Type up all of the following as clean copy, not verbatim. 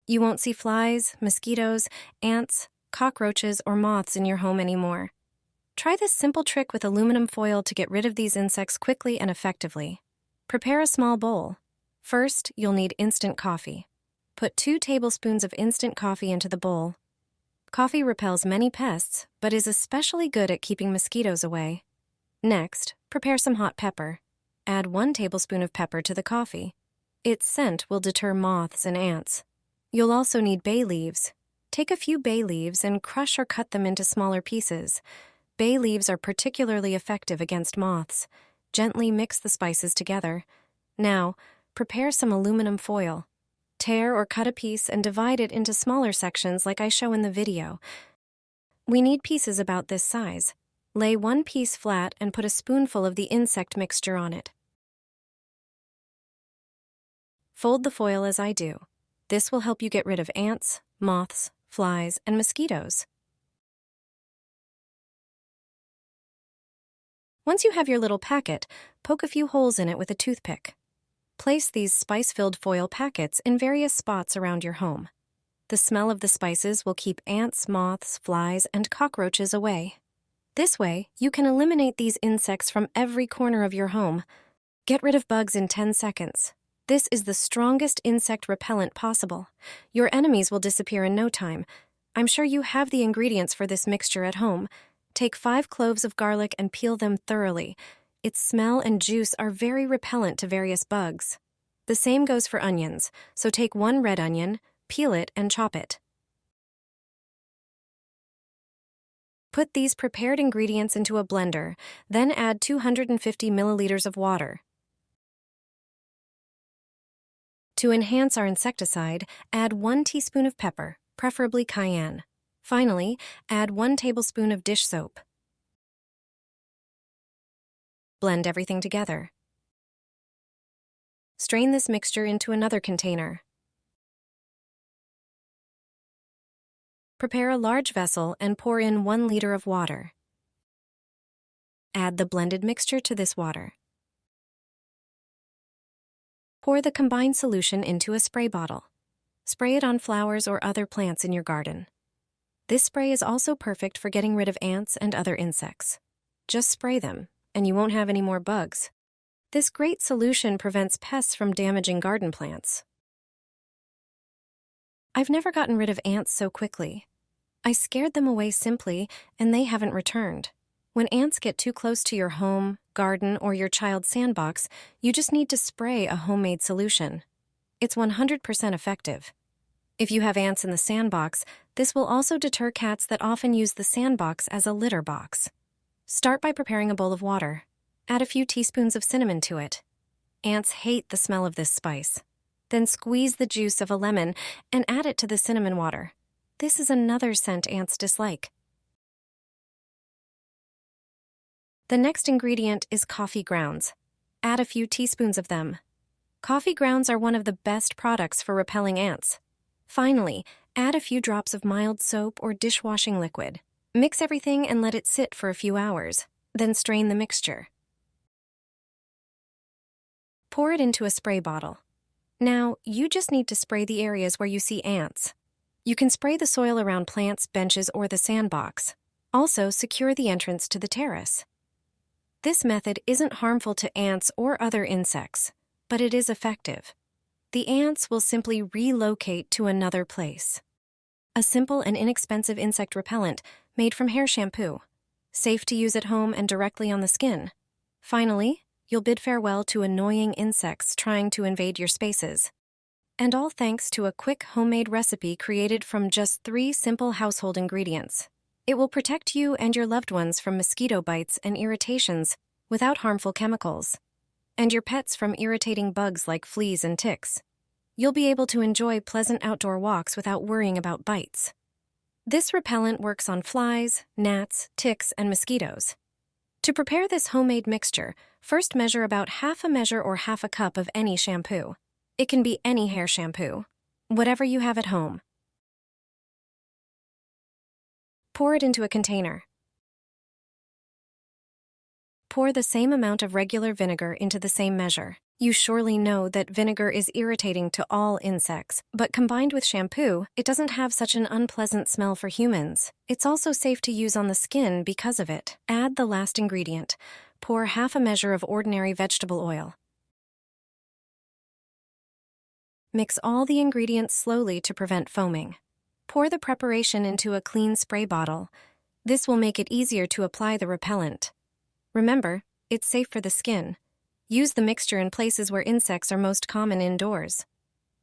You won't see flies, mosquitoes, ants, cockroaches, or moths in your home anymore. Try this simple trick with aluminum foil to get rid of these insects quickly and effectively. Prepare a small bowl. First, you'll need instant coffee. Put 2 tablespoons of instant coffee into the bowl. Coffee repels many pests, but is especially good at keeping mosquitoes away. Next, prepare some hot pepper. Add 1 tablespoon of pepper to the coffee. Its scent will deter moths and ants. You'll also need bay leaves. Take a few bay leaves and crush or cut them into smaller pieces. Bay leaves are particularly effective against moths. Gently mix the spices together. Now, prepare some aluminum foil. Tear or cut a piece and divide it into smaller sections like I show in the video. We need pieces about this size. Lay 1 piece flat and put a spoonful of the insect mixture on it. Fold the foil as I do. This will help you get rid of ants, moths, flies, and mosquitoes. Once you have your little packet, poke a few holes in it with a toothpick. Place these spice-filled foil packets in various spots around your home. The smell of the spices will keep ants, moths, flies, and cockroaches away. This way, you can eliminate these insects from every corner of your home. Get rid of bugs in 10 seconds. This is the strongest insect repellent possible. Your enemies will disappear in no time. I'm sure you have the ingredients for this mixture at home. Take 5 cloves of garlic and peel them thoroughly. Its smell and juice are very repellent to various bugs. The same goes for onions, so take 1 red onion, peel it, and chop it. Put these prepared ingredients into a blender, then add 250 milliliters of water. To enhance our insecticide, add 1 teaspoon of pepper, preferably cayenne. Finally, add 1 tablespoon of dish soap. Blend everything together. Strain this mixture into another container. Prepare a large vessel and pour in 1 liter of water. Add the blended mixture to this water. Pour the combined solution into a spray bottle. Spray it on flowers or other plants in your garden. This spray is also perfect for getting rid of ants and other insects. Just spray them, and you won't have any more bugs. This great solution prevents pests from damaging garden plants. I've never gotten rid of ants so quickly. I scared them away simply, and they haven't returned. When ants get too close to your home, garden, or your child's sandbox, you just need to spray a homemade solution. It's 100% effective. If you have ants in the sandbox, this will also deter cats that often use the sandbox as a litter box. Start by preparing a bowl of water. Add a few teaspoons of cinnamon to it. Ants hate the smell of this spice. Then squeeze the juice of a lemon and add it to the cinnamon water. This is another scent ants dislike. The next ingredient is coffee grounds. Add a few teaspoons of them. Coffee grounds are one of the best products for repelling ants. Finally, add a few drops of mild soap or dishwashing liquid. Mix everything and let it sit for a few hours. Then strain the mixture. Pour it into a spray bottle. Now, you just need to spray the areas where you see ants. You can spray the soil around plants, benches, or the sandbox. Also, secure the entrance to the terrace. This method isn't harmful to ants or other insects, but it is effective. The ants will simply relocate to another place. A simple and inexpensive insect repellent made from hair shampoo. Safe to use at home and directly on the skin. Finally, you'll bid farewell to annoying insects trying to invade your spaces. And all thanks to a quick homemade recipe created from just 3 simple household ingredients. It will protect you and your loved ones from mosquito bites and irritations without harmful chemicals, and your pets from irritating bugs like fleas and ticks. You'll be able to enjoy pleasant outdoor walks without worrying about bites. This repellent works on flies, gnats, ticks, and mosquitoes. To prepare this homemade mixture, first measure about half a measure or half a cup of any shampoo. It can be any hair shampoo, whatever you have at home. Pour it into a container. Pour the same amount of regular vinegar into the same measure. You surely know that vinegar is irritating to all insects, but combined with shampoo, it doesn't have such an unpleasant smell for humans. It's also safe to use on the skin because of it. Add the last ingredient. Pour half a measure of ordinary vegetable oil. Mix all the ingredients slowly to prevent foaming. Pour the preparation into a clean spray bottle. This will make it easier to apply the repellent. Remember, it's safe for the skin. Use the mixture in places where insects are most common indoors.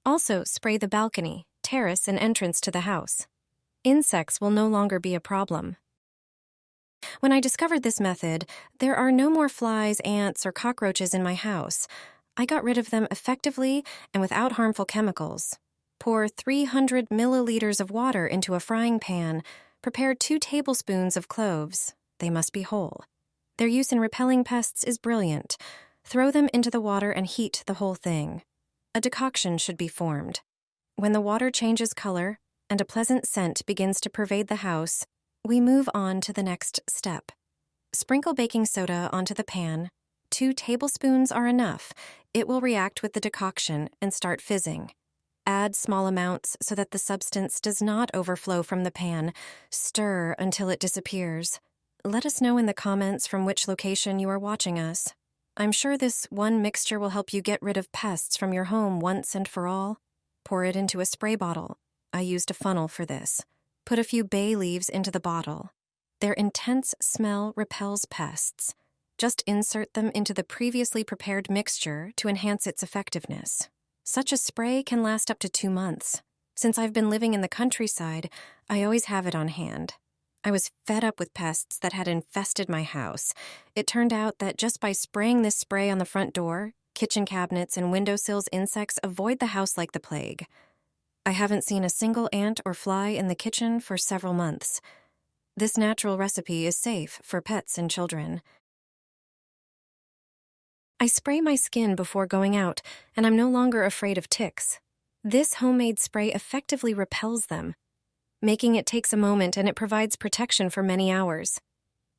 Also, spray the balcony, terrace, and entrance to the house. Insects will no longer be a problem. When I discovered this method, there are no more flies, ants, or cockroaches in my house. I got rid of them effectively and without harmful chemicals. Pour 300 milliliters of water into a frying pan. Prepare 2 tablespoons of cloves. They must be whole. Their use in repelling pests is brilliant. Throw them into the water and heat the whole thing. A decoction should be formed. When the water changes color and a pleasant scent begins to pervade the house, we move on to the next step. Sprinkle baking soda onto the pan. 2 tablespoons are enough. It will react with the decoction and start fizzing. Add small amounts so that the substance does not overflow from the pan. Stir until it disappears. Let us know in the comments from which location you are watching us. I'm sure this one mixture will help you get rid of pests from your home once and for all. Pour it into a spray bottle. I used a funnel for this. Put a few bay leaves into the bottle. Their intense smell repels pests. Just insert them into the previously prepared mixture to enhance its effectiveness. Such a spray can last up to 2 months. Since I've been living in the countryside, I always have it on hand. I was fed up with pests that had infested my house. It turned out that just by spraying this spray on the front door, kitchen cabinets, and windowsills, insects avoid the house like the plague. I haven't seen a single ant or fly in the kitchen for several months. This natural recipe is safe for pets and children. I spray my skin before going out, and I'm no longer afraid of ticks. This homemade spray effectively repels them. Making it takes a moment and it provides protection for many hours.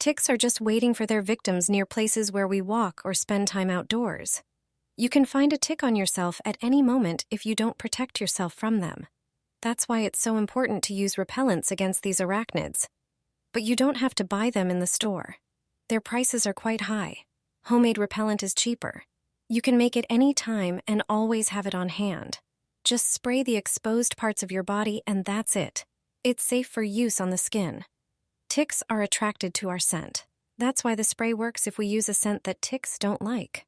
Ticks are just waiting for their victims near places where we walk or spend time outdoors. You can find a tick on yourself at any moment if you don't protect yourself from them. That's why it's so important to use repellents against these arachnids. But you don't have to buy them in the store. Their prices are quite high. Homemade repellent is cheaper. You can make it any time and always have it on hand. Just spray the exposed parts of your body and that's it. It's safe for use on the skin. Ticks are attracted to our scent. That's why the spray works if we use a scent that ticks don't like.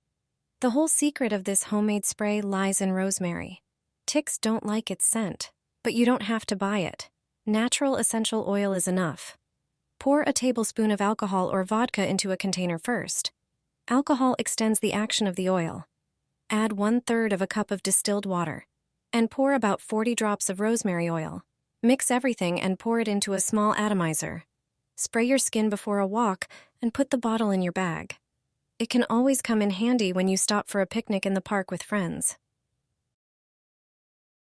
The whole secret of this homemade spray lies in rosemary. Ticks don't like its scent, but you don't have to buy it. Natural essential oil is enough. Pour a tablespoon of alcohol or vodka into a container first. Alcohol extends the action of the oil. Add 1/3 of a cup of distilled water, and pour about 40 drops of rosemary oil. Mix everything and pour it into a small atomizer. Spray your skin before a walk and put the bottle in your bag. It can always come in handy when you stop for a picnic in the park with friends.